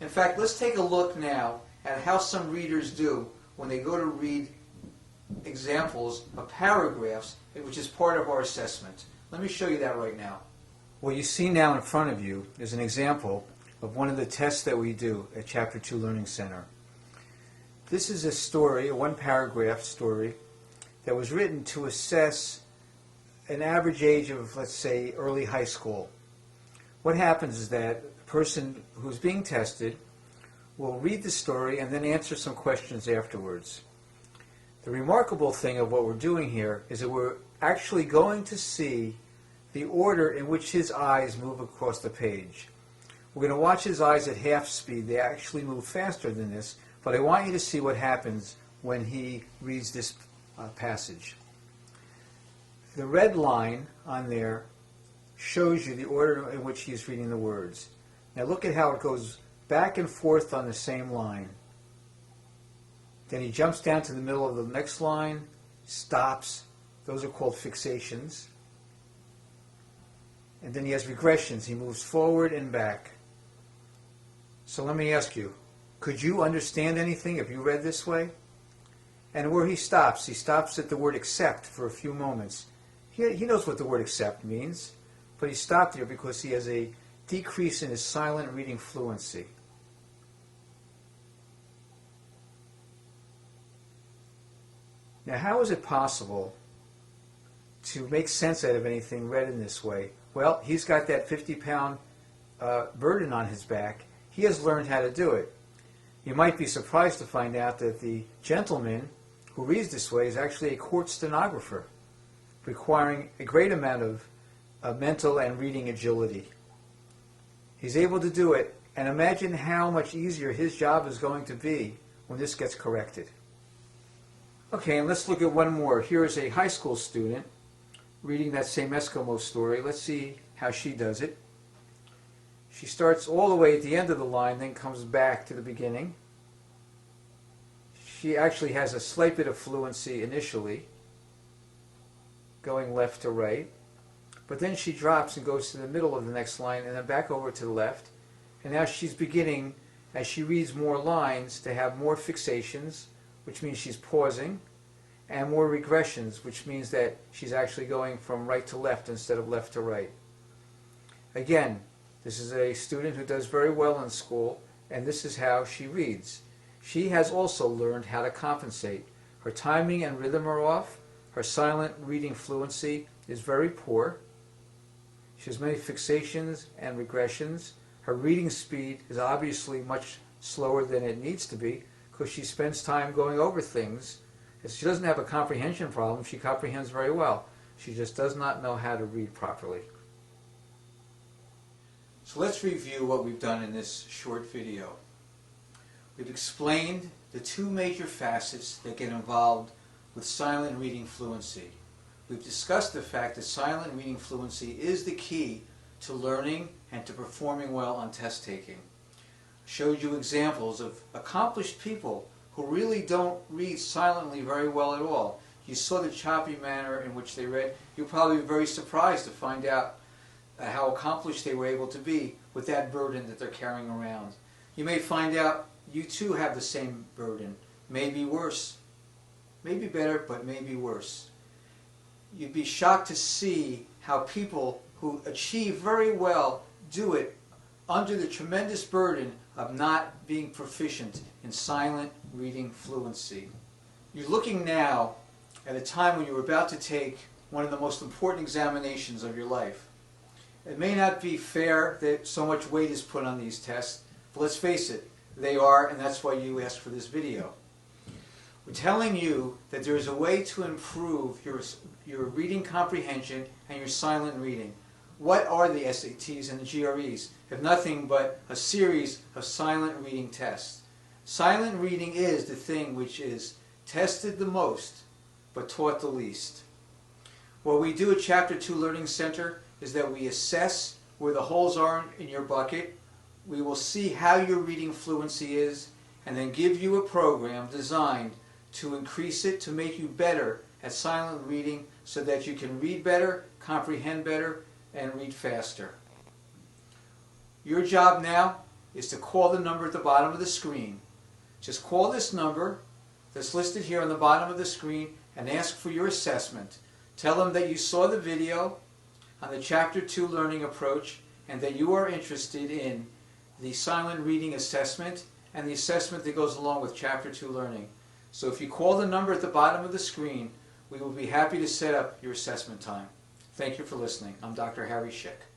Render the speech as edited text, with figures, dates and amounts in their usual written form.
In fact, let's take a look now at how some readers do when they go to read examples of paragraphs, which is part of our assessment. Let me show you that right now. What you see now in front of you is an example of one of the tests that we do at Chapter 2 Learning Center. This is a story, a one-paragraph story, that was written to assess an average age of, let's say, early high school. What happens is that the person who's being tested will read the story and then answer some questions afterwards. The remarkable thing of what we're doing here is that we're actually going to see the order in which his eyes move across the page. We're going to watch his eyes at half speed. They actually move faster than this, but I want you to see what happens when he reads this passage. The red line on there shows you the order in which he's reading the words. Now look at how it goes back and forth on the same line. Then he jumps down to the middle of the next line, stops. Those are called fixations. And then he has regressions. He moves forward and back. So let me ask you, could you understand anything if you read this way? And where he stops at the word accept for a few moments. He knows what the word accept means, but he stopped there because he has a decrease in his silent reading fluency. Now, how is it possible to make sense out of anything read in this way? Well, he's got that 50-pound burden on his back. He has learned how to do it. You might be surprised to find out that the gentleman who reads this way is actually a court stenographer, requiring a great amount of mental and reading agility. He's able to do it, and imagine how much easier his job is going to be when this gets corrected. Okay, and let's look at one more. Here is a high school student reading that same Eskimo story. Let's see how she does it. She starts all the way at the end of the line, then comes back to the beginning. She actually has a slight bit of fluency initially, going left to right, but then she drops and goes to the middle of the next line and then back over to the left. And now she's beginning, as she reads more lines, to have more fixations, which means she's pausing, and more regressions, which means that she's actually going from right to left instead of left to right. Again, this is a student who does very well in school, and this is how she reads. She has also learned how to compensate. Her timing and rhythm are off. Her silent reading fluency is very poor. She has many fixations and regressions. Her reading speed is obviously much slower than it needs to be because she spends time going over things. She doesn't have a comprehension problem. She comprehends very well. She just does not know how to read properly. So let's review what we've done in this short video. We've explained the two major facets that get involved with silent reading fluency. We've discussed the fact that silent reading fluency is the key to learning and to performing well on test taking. I showed you examples of accomplished people who really don't read silently very well at all. You saw the choppy manner in which they read. You'll probably be very surprised to find out how accomplished they were able to be with that burden that they're carrying around. You may find out you too have the same burden, maybe worse. Maybe better, but maybe worse. You'd be shocked to see how people who achieve very well do it under the tremendous burden of not being proficient in silent reading fluency. You're looking now at a time when you're about to take one of the most important examinations of your life. It may not be fair that so much weight is put on these tests, but let's face it, they are, and that's why you asked for this video. We're telling you that there is a way to improve your reading comprehension and your silent reading. What are the SATs and the GREs if nothing but a series of silent reading tests? Silent reading is the thing which is tested the most but taught the least. What we do at Chapter 2 Learning Center is that we assess where the holes are in your bucket. We will see how your reading fluency is and then give you a program designed to increase it, to make you better at silent reading so that you can read better, comprehend better, and read faster. Your job now is to call the number at the bottom of the screen. Just call this number that's listed here on the bottom of the screen and ask for your assessment. Tell them that you saw the video on the Chapter 2 learning approach and that you are interested in the silent reading assessment and the assessment that goes along with Chapter 2 learning. So if you call the number at the bottom of the screen, we will be happy to set up your assessment time. Thank you for listening. I'm Dr. Harry Schick.